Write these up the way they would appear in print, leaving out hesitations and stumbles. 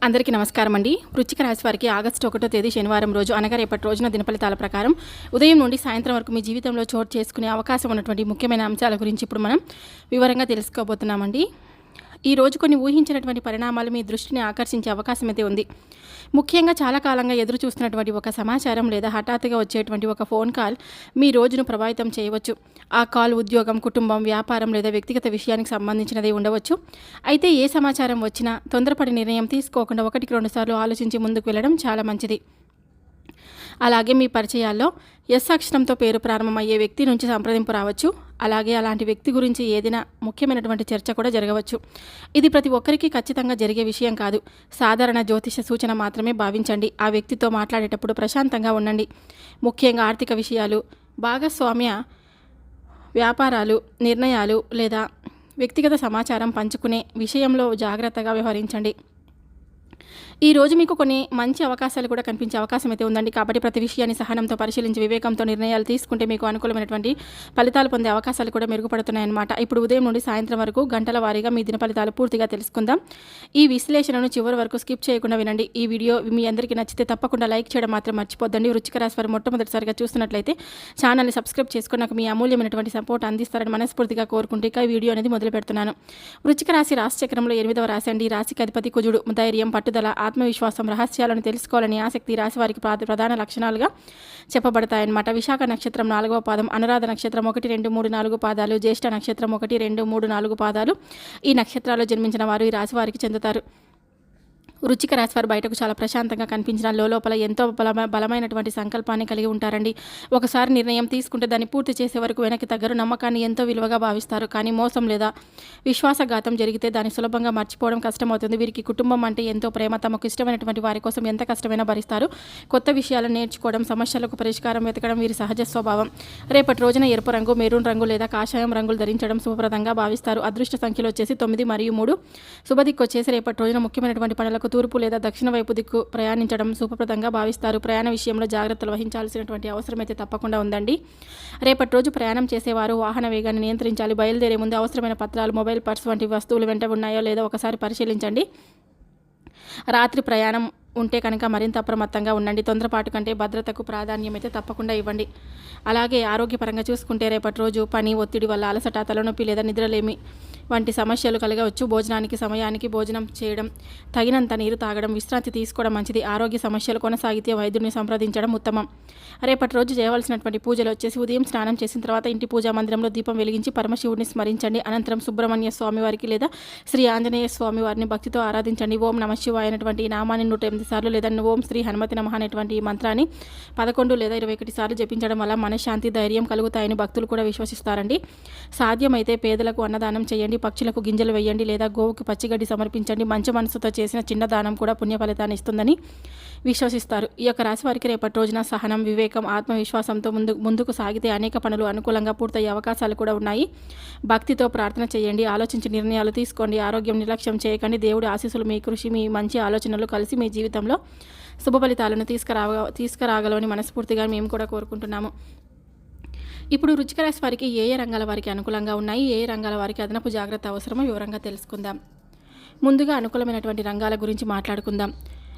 అందరికీ నమస్కారం అండి. వృశ్చిక రాశి వారికి ఆగస్టు 1వ తేదీ శనివారం రోజు అనగా రేపటి రోజున దినఫలితాల ప్రకారం ఉదయం నుండి సాయంత్రం వరకు మీ జీవితంలో చోటు చేసుకునే అవకాశం ఉన్నటువంటి ముఖ్యమైన అంశాల గురించి ఇప్పుడు మనం వివరంగా తెలుసుకోబోతున్నామండి. ఈ రోజు కొన్ని ఊహించినటువంటి పరిణామాలు మీ దృష్టిని ఆకర్షించే అవకాశం అయితే ఉంది. ముఖ్యంగా చాలా కాలంగా ఎదురు చూస్తున్నటువంటి ఒక సమాచారం లేదా హఠాత్తుగా వచ్చేటువంటి ఒక ఫోన్ కాల్ మీ రోజును ప్రభావితం చేయవచ్చు. ఆ కాల్ ఉద్యోగం, కుటుంబం, వ్యాపారం లేదా వ్యక్తిగత విషయానికి సంబంధించినది ఉండవచ్చు. అయితే ఏ సమాచారం వచ్చినా తొందరపడి నిర్ణయం తీసుకోకుండా 1-2 సార్లు ఆలోచించి ముందుకు వెళ్ళడం చాలా మంచిది. అలాగే మీ పరిచయాల్లో ఎస్ అక్షరంతో పేరు ప్రారంభమయ్యే వ్యక్తి నుంచి సంప్రదింపు రావచ్చు. అలాగే అలాంటి వ్యక్తి గురించి ఏదైనా ముఖ్యమైనటువంటి చర్చ కూడా జరగవచ్చు. ఇది ప్రతి ఒక్కరికి ఖచ్చితంగా జరిగే విషయం కాదు. సాధారణ జ్యోతిష సూచన మాత్రమే భావించండి. ఆ వ్యక్తితో మాట్లాడేటప్పుడు ప్రశాంతంగా ఉండండి. ముఖ్యంగా ఆర్థిక విషయాలు, భాగస్వామ్య వ్యాపారాలు, నిర్ణయాలు లేదా వ్యక్తిగత సమాచారం పంచుకునే విషయంలో జాగ్రత్తగా వ్యవహరించండి. ఈ రోజు మీకు కొన్ని మంచి అవకాశాలు కూడా కనిపించే అవకాశం అయితే ఉందండి. కాబట్టి ప్రతి విషయాన్ని సహనంతో పరిశీలించి వివేకంతో నిర్ణయాలు తీసుకుంటే మీకు అనుకూలమైనటువంటి ఫలితాలు పొందే అవకాశాలు కూడా మెరుగుపడుతున్నాయన్నమాట. ఇప్పుడు ఉదయం నుండి సాయంత్రం వరకు గంటల వారీగా మీ దిన ఫలితాలు పూర్తిగా తెలుసుకుందాం. ఈ విశ్లేషణను చివరి వరకు స్కిప్ చేయకుండా వినండి. ఈ వీడియో మీ అందరికీ నచ్చితే తప్పకుండా లైక్ చేయడం మాత్రం మర్చిపోద్దండి. వృశ్చిక రాశి వారు మొట్టమొదటిసారిగా చూస్తున్నట్లయితే ఛానల్ని సబ్స్క్రైబ్ చేసుకుని నాకు మీ అమూల్యమైనటువంటి సపోర్ట్ అందిస్తారని మనస్ఫూర్తిగా కోరుకుంటూ ఇక ఈ వీడియో అనేది మొదలు పెడుతున్నాను. వృశ్చిక రాశి చక్రంలో 8వ రాశి అండి. రాశికి అధిపతి కుజుడు. ధైర్యం, పట్టుదల, ఆత్మవిశ్వాసం, రహస్యాలను తెలుసుకోవాలని ఆసక్తి రాశి వారికి ప్రధాన లక్షణాలుగా చెప్పబడతాయన్నమాట. విశాఖ నక్షత్రం 4వ పాదం, అనురాధ నక్షత్రం 1, 2, 3, 4 పాదాలు, జ్యేష్ఠ నక్షత్రం 1, 2, 3, 4 పాదాలు ఈ నక్షత్రాల్లో జన్మించిన వారు ఈ రాశి వారికి చెందుతారు. వృశ్చిక రాశి వారు బయటకు చాలా ప్రశాంతంగా కనిపించిన లోపల ఎంతో బలమైనటువంటి సంకల్పాన్ని కలిగి ఉంటారండి. ఒకసారి నిర్ణయం తీసుకుంటే దాన్ని పూర్తి చేసే వరకు వెనక్కి తగ్గరు. నమ్మకాన్ని ఎంతో విలువగా భావిస్తారు. కానీ మోసం లేదా విశ్వాసఘాతం జరిగితే దాన్ని సులభంగా మర్చిపోవడం కష్టమవుతుంది. వీరికి కుటుంబం అంటే ఎంతో ప్రేమ. తమకు ఇష్టమైనటువంటి వారి కోసం ఎంత కష్టమైనా భరిస్తారు. కొత్త విషయాలను నేర్చుకోవడం, సమస్యలకు పరిష్కారం వెతకడం వీరి సహజ స్వభావం. రేపటి రోజున ఎరుపు రంగు, మెరూన్ రంగు లేదా కాషాయం రంగులు ధరించడం శుభప్రదంగా భావిస్తారు. అదృష్ట సంఖ్యలు వచ్చేసి 9 మరియు 3. శుభదిక్కు వచ్చేసి రేపటి రోజున ముఖ్యమైనటువంటి పనులకు తూర్పు లేదా దక్షిణ వైపు దిక్కు ప్రయాణించడం శుభప్రదంగా భావిస్తారు. ప్రయాణ విషయంలో జాగ్రత్తలు వహించాల్సినటువంటి అవసరం అయితే తప్పకుండా ఉందండి. రేపటి రోజు ప్రయాణం చేసేవారు వాహన వేగాన్ని నియంత్రించాలి. బయలుదేరే ముందు అవసరమైన పత్రాలు, మొబైల్, పర్స్ వంటి వస్తువులు వెంట ఉన్నాయో లేదో ఒకసారి పరిశీలించండి. రాత్రి ప్రయాణం ఉంటే కనుక మరింత అప్రమత్తంగా ఉండండి. తొందరపాటు కంటే భద్రతకు ప్రాధాన్యం అయితే తప్పకుండా ఇవ్వండి. అలాగే ఆరోగ్యపరంగా చూసుకుంటే రేపటి రోజు పని ఒత్తిడి వల్ల అలసట, తలనొప్పి లేదా నిద్రలేమి వంటి సమస్యలు కలగవచ్చు. భోజనానికి సమయానికి భోజనం చేయడం, తగినంత నీరు తాగడం, విశ్రాంతి తీసుకోవడం మంచిది. ఆరోగ్య సమస్యలు కొనసాగితే వైద్యుడిని సంప్రదించడం ఉత్తమం. రేపటి రోజు చేయవలసినటువంటి పూజలు వచ్చేసి ఉదయం స్నానం చేసిన తర్వాత ఇంటి పూజా మందిరంలో దీపం వెలిగించి పరమశివుడిని స్మరించండి. అనంతరం సుబ్రహ్మణ్య స్వామి వారికి లేదా శ్రీ ఆంజనేయ స్వామి వారిని భక్తితో ఆరాధించండి. ఓం నమఃశివాయ అనేటువంటి ఈ నామాన్ని 108 సార్లు లేదా ఓం శ్రీ హనుమతి నమః అనేటువంటి ఈ మంత్రాన్ని 11 లేదా 21 సార్లు జపించడం వల్ల మనశ్శాంతి, ధైర్యం కలుగుతాయని భక్తులు కూడా విశ్వసిస్తారండి. సాధ్యమైతే పేదలకు అన్నదానం చేయండి. పక్షులకు గింజలు వేయండి లేదా గోవుకి పచ్చిగడ్డి సమర్పించండి. మంచి మనసుతో చేసిన చిన్న దానం కూడా పుణ్య ఫలితాన్ని ఇస్తుందని విశ్వసిస్తారు. ఈ యొక్క రాశి వారికి రేపటి రోజున సహనం, వివేకం, ఆత్మవిశ్వాసంతో ముందుకు సాగితే అనేక పనులు అనుకూలంగా పూర్తయ్యే అవకాశాలు కూడా ఉన్నాయి. భక్తితో ప్రార్థన చేయండి. ఆలోచించి నిర్ణయాలు తీసుకోండి. ఆరోగ్యం నిర్లక్ష్యం చేయకండి. దేవుడి ఆశీస్సులు, మీ కృషి, మీ మంచి ఆలోచనలు కలిసి మీ జీవితంలో శుభ ఫలితాలను తీసుకురాగలని మనస్ఫూర్తిగా మేము కూడా కోరుకుంటున్నాము. ఇప్పుడు వృశ్చిక రాశి వారికి ఏ రంగాల వారికి అనుకూలంగా ఉన్నాయి, ఏ రంగాల వారికి అదనపు జాగ్రత్త అవసరమో వివరంగా తెలుసుకుందాం. ముందుగా అనుకూలమైనటువంటి రంగాల గురించి మాట్లాడుకుందాం.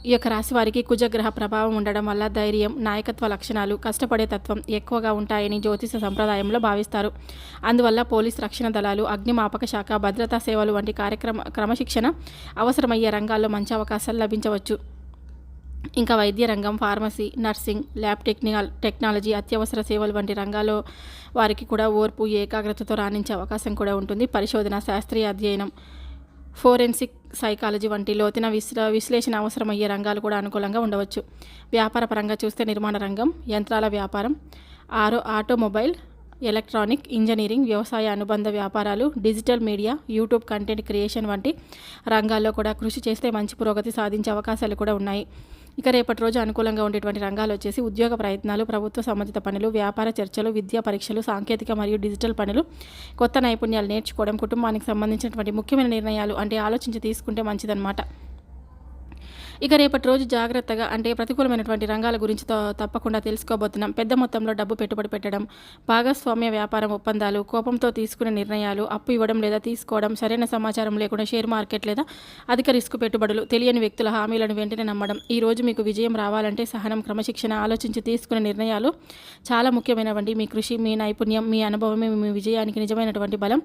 ఈ యొక్క రాశి వారికి కుజగ్రహ ప్రభావం ఉండడం వల్ల ధైర్యం, నాయకత్వ లక్షణాలు, కష్టపడే తత్వం ఎక్కువగా ఉంటాయని జ్యోతిష సంప్రదాయంలో భావిస్తారు. అందువల్ల పోలీస్, రక్షణ దళాలు, అగ్నిమాపక శాఖ, భద్రతా సేవలు వంటి క్రమశిక్షణ అవసరమయ్యే రంగాల్లో మంచి అవకాశాలు లభించవచ్చు. ఇంకా వైద్య రంగం, ఫార్మసీ, నర్సింగ్, ల్యాబ్ టెక్నాలజీ, అత్యవసర సేవలు వంటి రంగాల్లో వారికి కూడా ఓర్పు, ఏకాగ్రతతో రాణించే అవకాశం కూడా ఉంటుంది. పరిశోధన, శాస్త్రీయ అధ్యయనం, ఫోరెన్సిక్ సైకాలజీ వంటి లోతైన విశ్లేషణ అవసరమయ్యే రంగాలు కూడా అనుకూలంగా ఉండవచ్చు. వ్యాపార పరంగా చూస్తే నిర్మాణ రంగం, యంత్రాల వ్యాపారం, ఆటోమొబైల్, ఎలక్ట్రానిక్, ఇంజనీరింగ్, వ్యవసాయ అనుబంధ వ్యాపారాలు, digital media, YouTube content creation వంటి రంగాల్లో కూడా కృషి చేస్తే మంచి పురోగతి సాధించే అవకాశాలు కూడా ఉన్నాయి. ఇక రేపటి రోజు అనుకూలంగా ఉండేటువంటి రంగాలు వచ్చేసి ఉద్యోగ ప్రయత్నాలు, ప్రభుత్వ సంబంధిత పనులు, వ్యాపార చర్చలు, విద్యా పరీక్షలు, సాంకేతిక మరియు డిజిటల్ పనులు, కొత్త నైపుణ్యాలు నేర్చుకోవడం, కుటుంబానికి సంబంధించినటువంటి ముఖ్యమైన నిర్ణయాలు అంటే ఆలోచించి తీసుకుంటే మంచిదన్నమాట. ఇక రేపటి రోజు జాగ్రత్తగా అంటే ప్రతికూలమైనటువంటి రంగాల గురించి తప్పకుండా తెలుసుకోబోతున్నాం. పెద్ద మొత్తంలో డబ్బు పెట్టుబడి పెట్టడం, భాగస్వామ్య వ్యాపారం ఒప్పందాలు, కోపంతో తీసుకునే నిర్ణయాలు, అప్పు ఇవ్వడం లేదా తీసుకోవడం, సరైన సమాచారం లేకుండా షేర్ మార్కెట్ లేదా అధిక రిస్క్ పెట్టుబడులు, తెలియని వ్యక్తుల హామీలను వెంటనే నమ్మడం. ఈ రోజు మీకు విజయం రావాలంటే సహనం, క్రమశిక్షణ, ఆలోచించి తీసుకునే నిర్ణయాలు చాలా ముఖ్యమైనవండి. మీ కృషి, మీ నైపుణ్యం, మీ అనుభవమే మీ విజయానికి నిజమైనటువంటి బలం.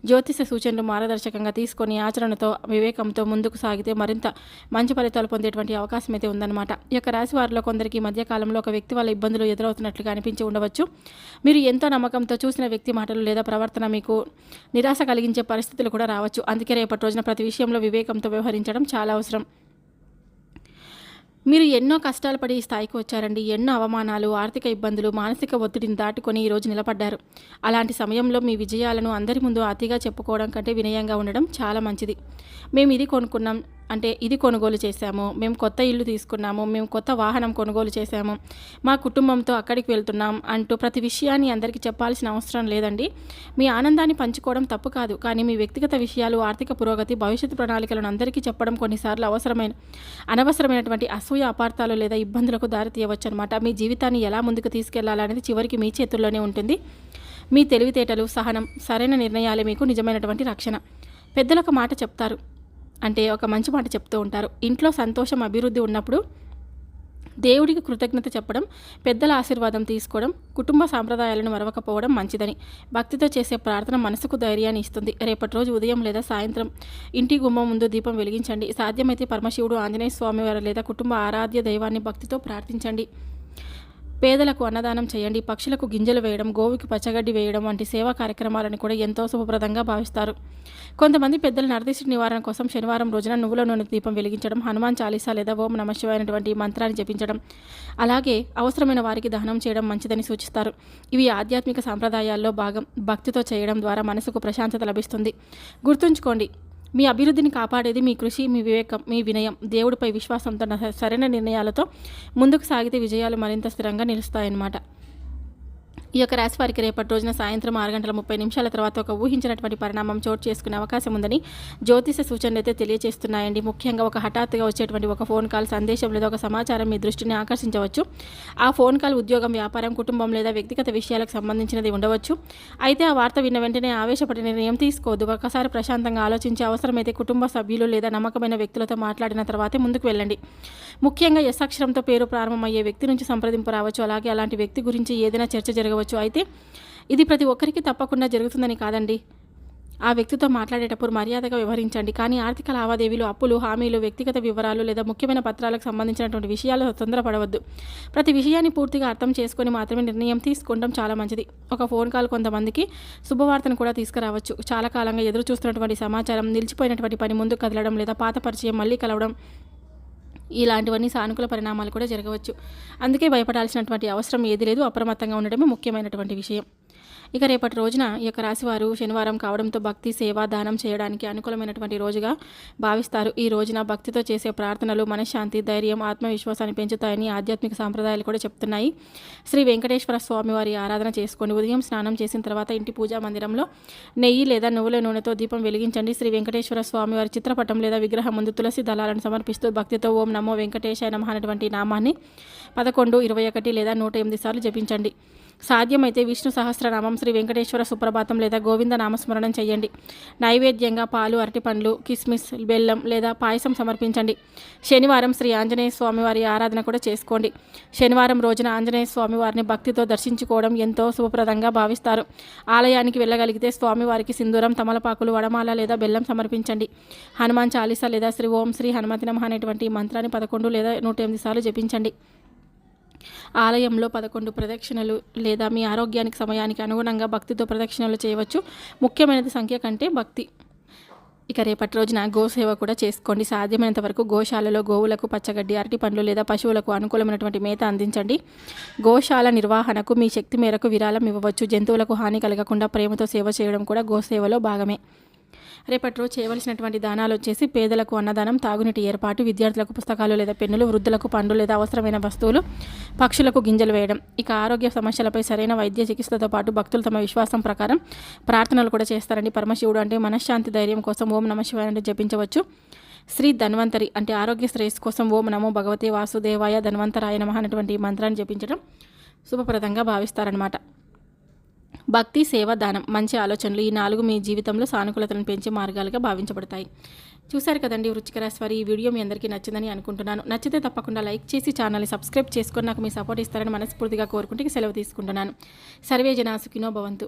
జ్యోతిష సూచనలు మార్గదర్శకంగా తీసుకొని ఆచరణతో, వివేకంతో ముందుకు సాగితే మరింత మంచి ఫలితాలు పొందేటువంటి అవకాశం అయితే ఉందన్నమాట. ఈ యొక్క రాశి వారిలో కొందరికి ఈ మధ్యకాలంలో ఒక వ్యక్తి వల్ల ఇబ్బందులు ఎదురవుతున్నట్లుగా అనిపించి ఉండవచ్చు. మీరు ఎంతో నమ్మకంతో చూసిన వ్యక్తి మాటలు లేదా ప్రవర్తన మీకు నిరాశ కలిగించే పరిస్థితులు కూడా రావచ్చు. అందుకే రేపటి రోజున ప్రతి విషయంలో వివేకంతో వ్యవహరించడం చాలా అవసరం. మీరు ఎన్నో కష్టాలు పడి ఈ స్థాయికి వచ్చారండి. ఎన్నో అవమానాలు, ఆర్థిక ఇబ్బందులు, మానసిక ఒత్తిడిని దాటుకొని ఈరోజు నిలబడ్డారు. అలాంటి సమయంలో మీ విజయాలను అందరి ముందు అతిగా చెప్పుకోవడం కంటే వినయంగా ఉండడం చాలా మంచిది. మేము ఇది కొనుక్కున్నాం అంటే ఇది కొనుగోలు చేశాము, మేము కొత్త ఇల్లు తీసుకున్నాము, మేము కొత్త వాహనం కొనుగోలు చేశాము, మా కుటుంబంతో అక్కడికి వెళ్తున్నాం అంటూ ప్రతి విషయాన్ని అందరికీ చెప్పాల్సిన అవసరం లేదండి. మీ ఆనందాన్ని పంచుకోవడం తప్పు కాదు, కానీ మీ వ్యక్తిగత విషయాలు, ఆర్థిక పురోగతి, భవిష్యత్తు ప్రణాళికలను అందరికీ చెప్పడం కొన్నిసార్లు అనవసరమైనటువంటి అసూయ, అపార్థాలు లేదా ఇబ్బందులకు దారితీయవచ్చు అనమాట. మీ జీవితాన్ని ఎలా ముందుకు తీసుకెళ్లాలనేది చివరికి మీ చేతుల్లోనే ఉంటుంది. మీ తెలివితేటలు, సహనం, సరైన నిర్ణయాలే మీకు నిజమైనటువంటి రక్షణ. పెద్దలకు మాట చెప్తారు అంటే ఒక మంచి మాట చెప్తూ ఉంటారు. ఇంట్లో సంతోషం, అభివృద్ధి ఉన్నప్పుడు దేవుడికి కృతజ్ఞత చెప్పడం, పెద్దల ఆశీర్వాదం తీసుకోవడం, కుటుంబ సాంప్రదాయాలను మరవకపోవడం మంచిదని. భక్తితో చేసే ప్రార్థన మనసుకు ధైర్యాన్ని ఇస్తుంది. రేపటి రోజు ఉదయం లేదా సాయంత్రం ఇంటి గుమ్మం ముందు దీపం వెలిగించండి. సాధ్యమైతే పరమశివుడు, ఆంజనేయ స్వామి వారు లేదా కుటుంబ ఆరాధ్య దైవాన్ని భక్తితో ప్రార్థించండి. పేదలకు అన్నదానం చేయండి. పక్షులకు గింజలు వేయడం, గోవుకి పచ్చగడ్డి వేయడం వంటి సేవా కార్యక్రమాలను కూడా ఎంతో శుభప్రదంగా భావిస్తారు. కొంతమంది పెద్దల నరదిష్టి నివారణ కోసం శనివారం రోజున నువ్వుల నూనె దీపం వెలిగించడం, హనుమాన్ చాలీసా లేదా ఓం నమః శివాయ అనేటువంటి మంత్రాన్ని జపించడం, అలాగే అవసరమైన వారికి దానం చేయడం మంచిదని సూచిస్తారు. ఇవి ఆధ్యాత్మిక సాంప్రదాయాల్లో భాగం. భక్తితో చేయడం ద్వారా మనసుకు ప్రశాంతత లభిస్తుంది. గుర్తుంచుకోండి, మీ అభివృద్ధిని కాపాడేది మీ కృషి, మీ వివేకం, మీ వినయం. దేవుడిపై విశ్వాసంతో సరైన నిర్ణయాలతో ముందుకు సాగితే విజయాలు మరింత స్థిరంగా నిలుస్తాయన్నమాట. ఈ యొక్క రాశి వారికి రేపటి రోజున సాయంత్రం 6:30 తర్వాత ఒక ఊహించినటువంటి పరిణామం చోటు చేసుకునే అవకాశం ఉందని జ్యోతిష సూచనలు అయితే తెలియజేస్తున్నాయండి. ముఖ్యంగా ఒక హఠాత్తుగా వచ్చేటువంటి ఒక ఫోన్ కాల్, సందేశం లేదా ఒక సమాచారం మీ దృష్టిని ఆకర్షించవచ్చు. ఆ ఫోన్ కాల్ ఉద్యోగం, వ్యాపారం, కుటుంబం లేదా వ్యక్తిగత విషయాలకు సంబంధించినది ఉండవచ్చు. అయితే ఆ వార్త విన్న వెంటనే ఆవేశపడి నిర్ణయం తీసుకోవద్దు. ఒకసారి ప్రశాంతంగా ఆలోచించి అవసరమైతే కుటుంబ సభ్యులు లేదా నమ్మకమైన వ్యక్తులతో మాట్లాడిన తర్వాతే ముందుకు వెళ్ళండి. ముఖ్యంగా ఎస్ అక్షరంతో పేరు ప్రారంభమయ్యే వ్యక్తి నుంచి సంప్రదింపు రావచ్చు. అలాగే అలాంటి వ్యక్తి గురించి ఏదైనా చర్చ జరగవచ్చు. అయితే ఇది ప్రతి ఒక్కరికి తప్పకుండా జరుగుతుందని కాదండి. ఆ వ్యక్తితో మాట్లాడేటప్పుడు మర్యాదగా వ్యవహరించండి. కానీ ఆర్థిక లావాదేవీలు, అప్పులు, హామీలు, వ్యక్తిగత వివరాలు లేదా ముఖ్యమైన పత్రాలకు సంబంధించినటువంటి విషయాలు తొందరపడవద్దు. ప్రతి విషయాన్ని పూర్తిగా అర్థం చేసుకొని మాత్రమే నిర్ణయం తీసుకోవడం చాలా మంచిది. ఒక ఫోన్ కాల్ కొంతమందికి శుభవార్తను కూడా తీసుకురావచ్చు. చాలా కాలంగా ఎదురు చూస్తున్నటువంటి సమాచారం, నిలిచిపోయినటువంటి పని ముందుకు కదలడం లేదా పాత పరిచయం మళ్ళీ కలవడం, ఇలాంటివన్నీ సానుకూల పరిణామాలు కూడా జరగవచ్చు. అందుకే భయపడాల్సినటువంటి అవసరం ఏది లేదు. అప్రమత్తంగా ఉండడమే ముఖ్యమైనటువంటి విషయం. ఇక రేపటి రోజున ఈ యొక్క రాశివారు శనివారం కావడంతో భక్తి, సేవ, దానం చేయడానికి అనుకూలమైనటువంటి రోజుగా భావిస్తారు. ఈ రోజున భక్తితో చేసే ప్రార్థనలు మనశ్శాంతి, ధైర్యం, ఆత్మవిశ్వాసాన్ని పెంచుతాయని ఆధ్యాత్మిక సాంప్రదాయాలు కూడా చెప్తున్నాయి. శ్రీ వెంకటేశ్వర స్వామి వారి ఆరాధన చేసుకోండి. ఉదయం స్నానం చేసిన తర్వాత ఇంటి పూజా మందిరంలో నెయ్యి లేదా నువ్వుల నూనెతో దీపం వెలిగించండి. శ్రీ వెంకటేశ్వర స్వామి వారి చిత్రపటం లేదా విగ్రహం ముందు తులసి దళాలను సమర్పిస్తూ భక్తితో ఓం నమో వెంకటేశాయ నమః అనేటువంటి నామాన్ని 11, 21 లేదా 108 సార్లు జపించండి. సాధ్యమైతే విష్ణు సహస్రనామం, శ్రీ వెంకటేశ్వర సుప్రభాతం లేదా గోవింద నామస్మరణం చేయండి. నైవేద్యంగా పాలు, అరటిపండ్లు, కిస్మిస్, బెల్లం లేదా పాయసం సమర్పించండి. శనివారం శ్రీ ఆంజనేయ స్వామి వారి ఆరాధన కూడా చేసుకోండి. శనివారం రోజున ఆంజనేయ స్వామి వారిని భక్తితో దర్శించుకోవడం ఎంతో శుభప్రదంగా భావిస్తారు. ఆలయానికి వెళ్ళగలిగితే స్వామివారికి సింధూరం, తమలపాకులు, వడమాల లేదా బెల్లం సమర్పించండి. హనుమాన్ చాలీసా లేదా శ్రీ ఓం శ్రీ హనుమతి నమః అనేటువంటి మంత్రాన్ని 11 లేదా 108 సార్లు జపించండి. ఆలయంలో 11 ప్రదక్షిణలు లేదా మీ ఆరోగ్యానికి సమయానికి అనుగుణంగా భక్తితో ప్రదక్షిణలు చేయవచ్చు. ముఖ్యమైనది సంఖ్య కంటే భక్తి. ఇక రేపటి రోజున గోసేవ కూడా చేసుకోండి. సాధ్యమైనంత వరకు గోశాలలో గోవులకు పచ్చగడ్డి, అరటి పండ్లు లేదా పశువులకు అనుకూలమైనటువంటి మేత అందించండి. గోశాల నిర్వహణకు మీ శక్తి మేరకు విరాళం ఇవ్వవచ్చు. జంతువులకు హాని కలగకుండా ప్రేమతో సేవ చేయడం కూడా గోసేవలో భాగమే. రేపటి రోజు చేయవలసినటువంటి దానాలు వచ్చేసి పేదలకు అన్నదానం, తాగునీటి ఏర్పాటు, విద్యార్థులకు పుస్తకాలు లేదా పెన్నులు, వృద్ధులకు పండ్లు లేదా అవసరమైన వస్తువులు, పక్షులకు గింజలు వేయడం. ఇక ఆరోగ్య సమస్యలపై సరైన వైద్య చికిత్సతో పాటు భక్తులు తమ విశ్వాసం ప్రకారం ప్రార్థనలు కూడా చేస్తారండి. పరమశివుడు అంటే మనశ్శాంతి, ధైర్యం కోసం ఓం నమః శివాయ అంటే జపించవచ్చు. శ్రీ ధన్వంతరి అంటే ఆరోగ్య శ్రేయస్సు కోసం ఓం నమో భగవతే వాసుదేవాయ ధన్వంతరాయ నమః అనేటువంటి మంత్రాన్ని జపించడం శుభప్రదంగా భావిస్తారనమాట. భక్తి, సేవ, దానం, మంచి ఆలోచనలు ఈ 4 మీ జీవితంలో సానుకూలతను పెంచే మార్గాలుగా భావించబడతాయి. చూశారు కదండి వృశ్చిక రాశి వారి ఈ వీడియో మీ అందరికీ నచ్చిందని అనుకుంటున్నాను. నచ్చితే తప్పకుండా లైక్ చేసి ఛానల్ని సబ్స్క్రైబ్ చేసుకొని నాకు మీ సపోర్ట్ ఇస్తారని మనస్ఫూర్తిగా కోరుకుంటే సెలవు తీసుకుంటున్నాను. సర్వే జనా సుఖినో భవంతు.